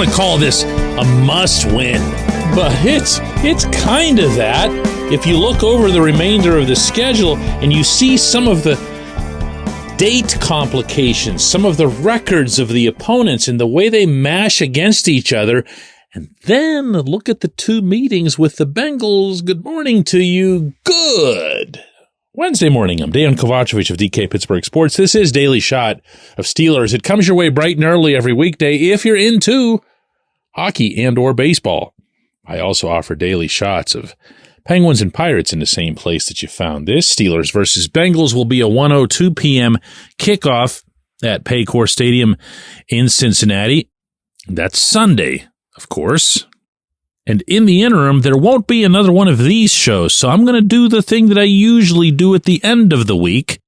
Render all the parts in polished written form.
want to call this a must-win, but it's kind of that. If you look over the remainder of the schedule and you see some of the date complications, some of the records of the opponents and the way they mash against each other, and then look at the two meetings with the Bengals. Good morning to you. Good Wednesday morning. I'm Dejan Kovacevic of DK Pittsburgh Sports. This is Daily Shot of Steelers. It comes your way bright and early every weekday if you're into hockey and or baseball. I also offer daily shots of Penguins and Pirates in the same place that you found this. Steelers versus Bengals will be a 1:02 p.m. kickoff at Paycor Stadium in Cincinnati. That's Sunday, of course. And in the interim, there won't be another one of these shows, so I'm going to do the thing that I usually do at the end of the week,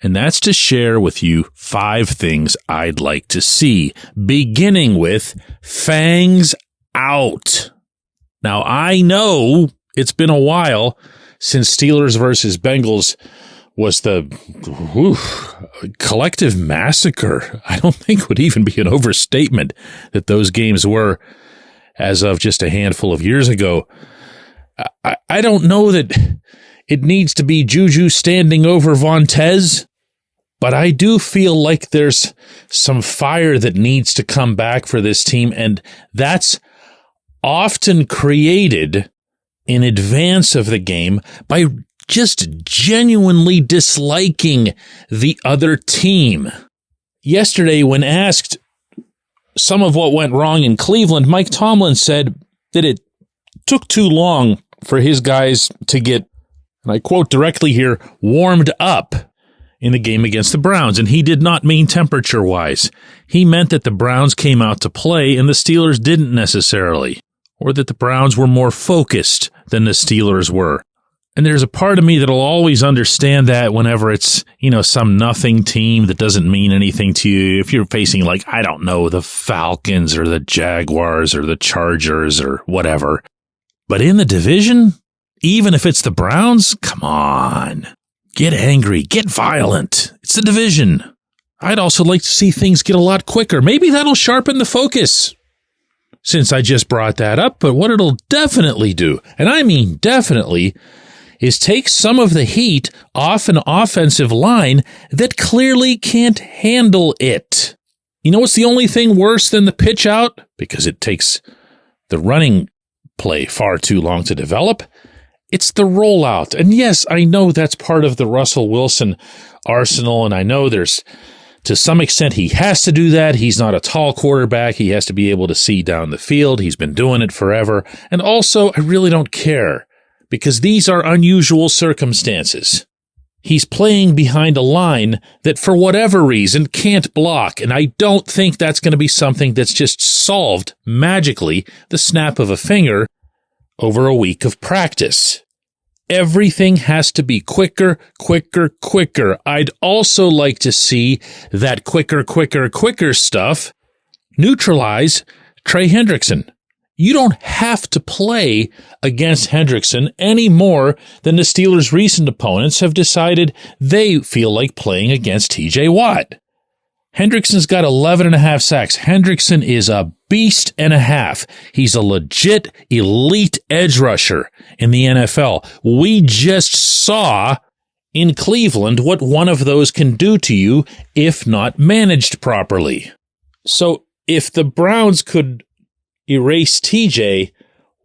and that's to share with you 5 things I'd like to see, beginning with fangs out. Now, I know it's been a while since Steelers versus Bengals was the collective massacre. I don't think would even be an overstatement that those games were as of just a handful of years ago. I don't know that it needs to be Juju standing over Vontez, but I do feel like there's some fire that needs to come back for this team, and that's often created in advance of the game by just genuinely disliking the other team. Yesterday, when asked some of what went wrong in Cleveland, Mike Tomlin said that it took too long for his guys to get, and I quote directly here, warmed up in the game against the Browns. And he did not mean temperature-wise. He meant that the Browns came out to play and the Steelers didn't necessarily, or that the Browns were more focused than the Steelers were. And there's a part of me that'll always understand that whenever it's, some nothing team that doesn't mean anything to you. If you're facing, the Falcons or the Jaguars or the Chargers or whatever. But in the division, even if it's the Browns, come on. Get angry. Get violent. It's the division. I'd also like to see things get a lot quicker. Maybe that'll sharpen the focus, since I just brought that up. But what it'll definitely do, and I mean definitely, is take some of the heat off an offensive line that clearly can't handle it. You know what's the only thing worse than the pitch out? Because it takes the running play far too long to develop. It's the rollout. And yes, I know that's part of the Russell Wilson arsenal, and I know there's, to some extent, he has to do that. He's not a tall quarterback. He has to be able to see down the field. He's been doing it forever. And also, I really don't care, because these are unusual circumstances. He's playing behind a line that, for whatever reason, can't block, and I don't think that's going to be something that's just solved magically the snap of a finger over a week of practice. Everything has to be quicker, quicker, quicker. I'd also like to see that quicker, quicker, quicker stuff neutralize Trey Hendrickson. You don't have to play against Hendrickson any more than the Steelers' recent opponents have decided they feel like playing against TJ Watt. Hendrickson's got 11.5 sacks. Hendrickson is a beast and a half. He's a legit elite edge rusher in the NFL. We just saw in Cleveland what one of those can do to you if not managed properly. So if the Browns could erase TJ,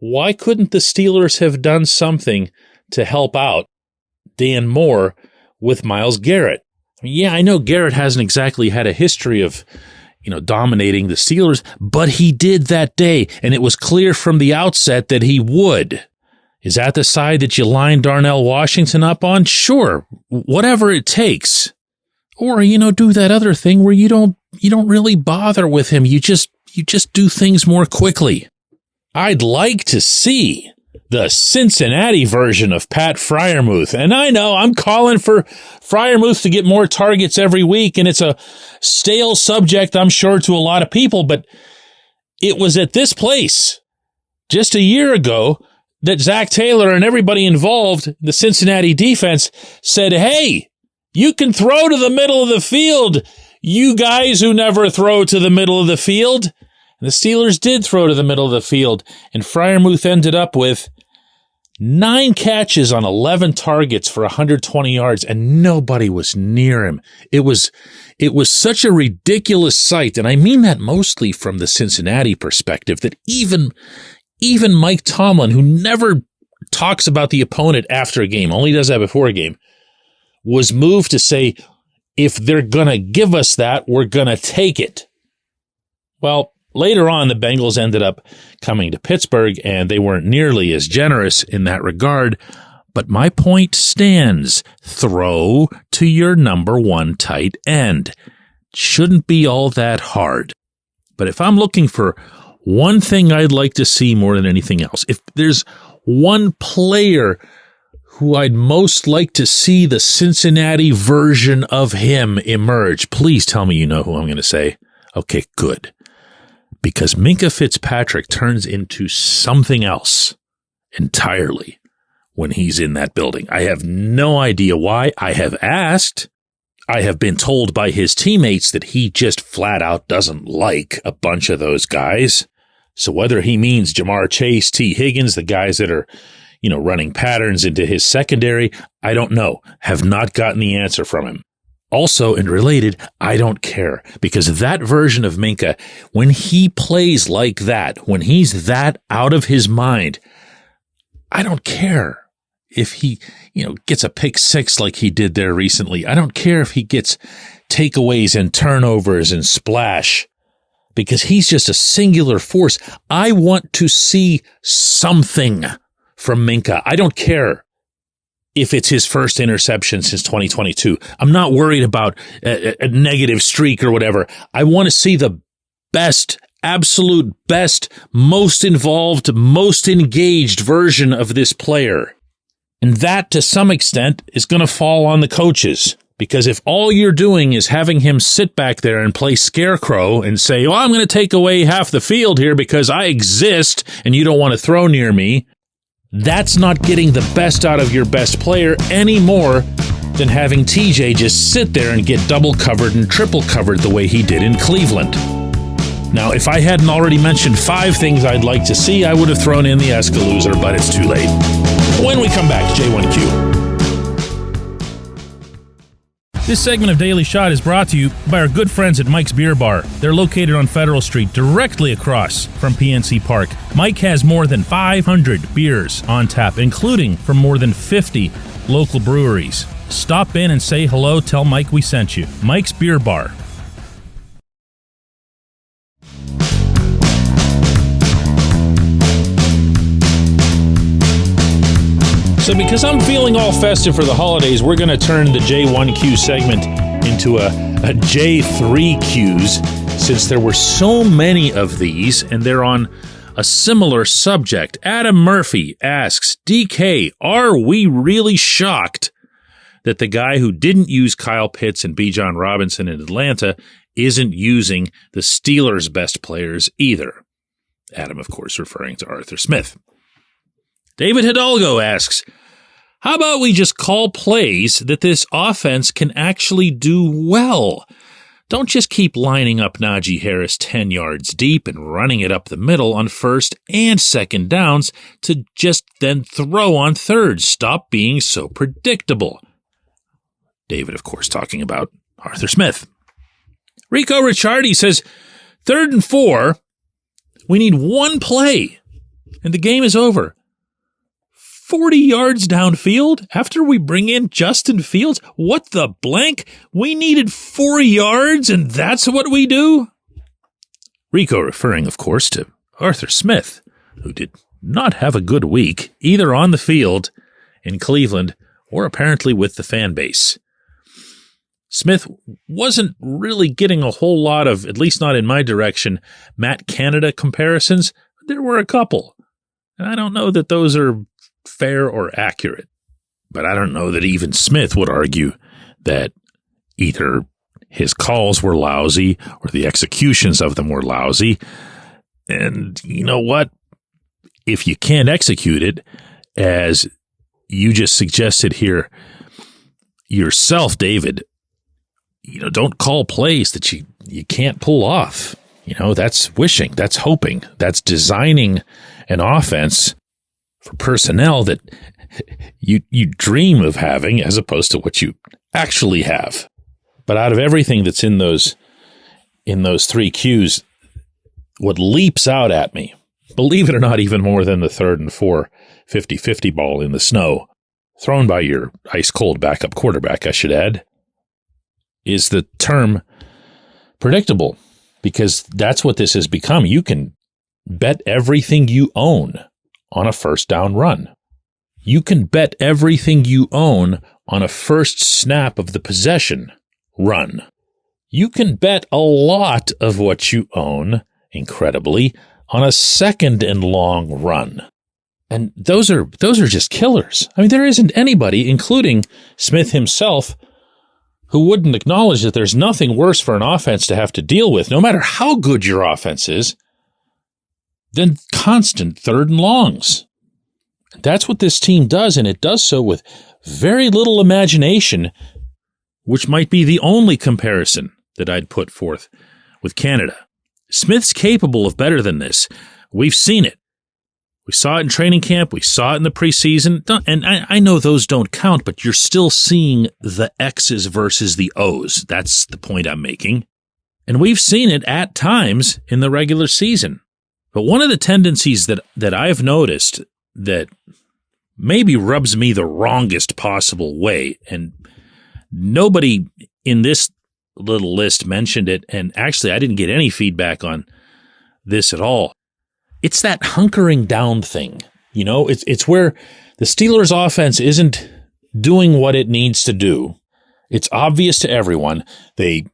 why couldn't the Steelers have done something to help out Dan Moore with Myles Garrett? Yeah, I know Garrett hasn't exactly had a history of, dominating the Steelers, but he did that day, and it was clear from the outset that he would. Is that the side that you line Darnell Washington up on? Sure, whatever it takes. Or, do that other thing where you don't really bother with him. You just do things more quickly. I'd like to see the Cincinnati version of Pat Freiermuth. And I know I'm calling for Freiermuth to get more targets every week, and it's a stale subject, I'm sure, to a lot of people, but it was at this place just a year ago that Zach Taylor and everybody involved, the Cincinnati defense, said, hey, you can throw to the middle of the field, you guys who never throw to the middle of the field. And the Steelers did throw to the middle of the field, and Freiermuth ended up with 9 catches on 11 targets for 120 yards, and nobody was near him. It was such a ridiculous sight, and I mean that mostly from the Cincinnati perspective, that even Mike Tomlin, who never talks about the opponent after a game, only does that before a game, was moved to say, if they're going to give us that, we're going to take it. Well, later on, the Bengals ended up coming to Pittsburgh, and they weren't nearly as generous in that regard. But my point stands. Throw to your number 1 tight end. Shouldn't be all that hard. But if I'm looking for one thing I'd like to see more than anything else, if there's one player who I'd most like to see the Cincinnati version of him emerge, please tell me you know who I'm going to say. Okay, good. Because Minkah Fitzpatrick turns into something else entirely when he's in that building. I have no idea why. I have asked. I have been told by his teammates that he just flat out doesn't like a bunch of those guys. So whether he means Jamar Chase, T. Higgins, the guys that are, running patterns into his secondary, I don't know. Have not gotten the answer from him. Also, and related, I don't care, because that version of Minkah, when he plays like that, when he's that out of his mind, I don't care if he, gets a pick 6 like he did there recently. I don't care if he gets takeaways and turnovers and splash, because he's just a singular force. I want to see something from Minkah. I don't care if it's his first interception since 2022. I'm not worried about a negative streak or whatever. I want to see the best, absolute best, most involved, most engaged version of this player. And that, to some extent, is going to fall on the coaches. Because if all you're doing is having him sit back there and play scarecrow and say, I'm going to take away half the field here because I exist and you don't want to throw near me, that's not getting the best out of your best player any more than having TJ just sit there and get double covered and triple covered the way he did in Cleveland. Now, if I hadn't already mentioned 5 things I'd like to see, I would have thrown in the Escalooser, but it's too late. When we come back, J1Q. This segment of Daily Shot is brought to you by our good friends at Mike's Beer Bar. They're located on Federal Street, directly across from PNC Park. Mike has more than 500 beers on tap, including from more than 50 local breweries. Stop in and say hello. Tell Mike we sent you. Mike's Beer Bar. So because I'm feeling all festive for the holidays, we're going to turn the J1Q segment into a J3Qs, since there were so many of these and they're on a similar subject. Adam Murphy asks, DK, are we really shocked that the guy who didn't use Kyle Pitts and Bijan Robinson in Atlanta isn't using the Steelers' best players either? Adam, of course, referring to Arthur Smith. David Hidalgo asks, how about we just call plays that this offense can actually do well? Don't just keep lining up Najee Harris 10 yards deep and running it up the middle on first and second downs to just then throw on third. Stop being so predictable. David, of course, talking about Arthur Smith. Rico Ricciardi says, 3rd and 4, we need one play, and the game is over. 40 yards downfield after we bring in Justin Fields? What the blank? We needed 4 yards, and that's what we do? Rico referring, of course, to Arthur Smith, who did not have a good week, either on the field in Cleveland or apparently with the fan base. Smith wasn't really getting a whole lot of, at least not in my direction, Matt Canada comparisons. There were a couple. And I don't know that those are fair or accurate. But I don't know that even Smith would argue that either his calls were lousy or the executions of them were lousy. And you know what? If you can't execute it, as you just suggested here yourself, David, don't call plays that you can't pull off. That's wishing, that's hoping, that's designing an offense for personnel that you dream of having as opposed to what you actually have. But out of everything that's in those 3 Qs, what leaps out at me, believe it or not, even more than the 3rd and 4 50-50 ball in the snow, thrown by your ice-cold backup quarterback, I should add, is the term predictable, because that's what this has become. You can bet everything you own on a first down run. You can bet everything you own on a first snap of the possession run. You can bet a lot of what you own, incredibly, on a second and long run. And those are just killers. I mean, there isn't anybody, including Smith himself, who wouldn't acknowledge that there's nothing worse for an offense to have to deal with, no matter how good your offense is, than constant 3rd and longs. That's what this team does, and it does so with very little imagination, which might be the only comparison that I'd put forth with Canada. Smith's capable of better than this. We've seen it. We saw it in training camp. We saw it in the preseason. And I know those don't count, but you're still seeing the X's versus the O's. That's the point I'm making. And we've seen it at times in the regular season. But one of the tendencies that I've noticed that maybe rubs me the wrongest possible way, and nobody in this little list mentioned it, and actually I didn't get any feedback on this at all. It's that hunkering down thing. It's where the Steelers' offense isn't doing what it needs to do. It's obvious to everyone. They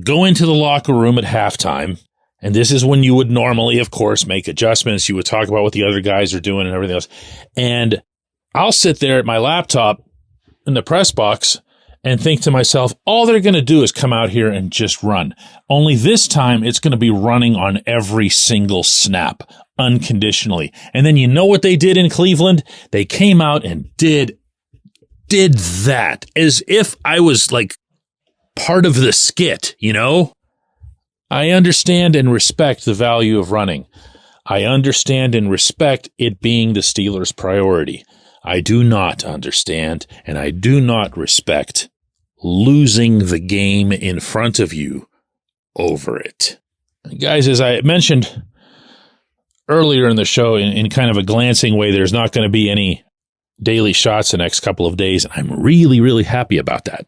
go into the locker room at halftime, and this is when you would normally, of course, make adjustments. You would talk about what the other guys are doing and everything else. And I'll sit there at my laptop in the press box and think to myself, all they're going to do is come out here and just run. Only this time, it's going to be running on every single snap, unconditionally. And then you know what they did in Cleveland? They came out and did that as if I was like part of the skit, I understand and respect the value of running. I understand and respect it being the Steelers' priority. I do not understand and I do not respect losing the game in front of you over it. Guys, as I mentioned earlier in the show, in kind of a glancing way, there's not going to be any daily shots the next couple of days. I'm really, really happy about that,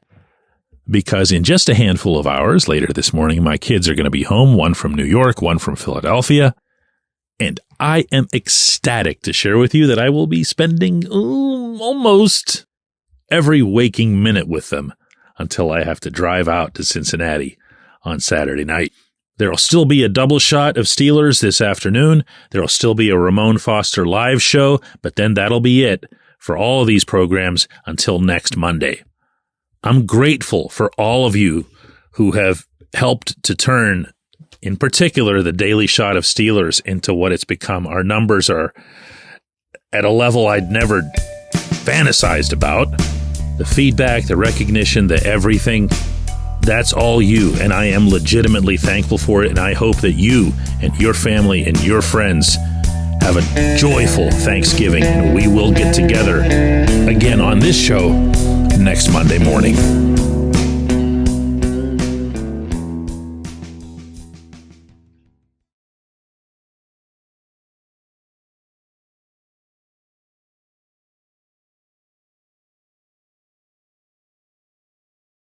because in just a handful of hours later this morning, my kids are going to be home, one from New York, one from Philadelphia. And I am ecstatic to share with you that I will be spending almost every waking minute with them until I have to drive out to Cincinnati on Saturday night. There will still be a double shot of Steelers this afternoon. There will still be a Ramon Foster live show, but then that'll be it for all of these programs until next Monday. I'm grateful for all of you who have helped to turn, in particular, the daily shot of Steelers into what it's become. Our numbers are at a level I'd never fantasized about. The feedback, the recognition, the everything, that's all you, and I am legitimately thankful for it, and I hope that you and your family and your friends have a joyful Thanksgiving, and we will get together again on this show next Monday morning.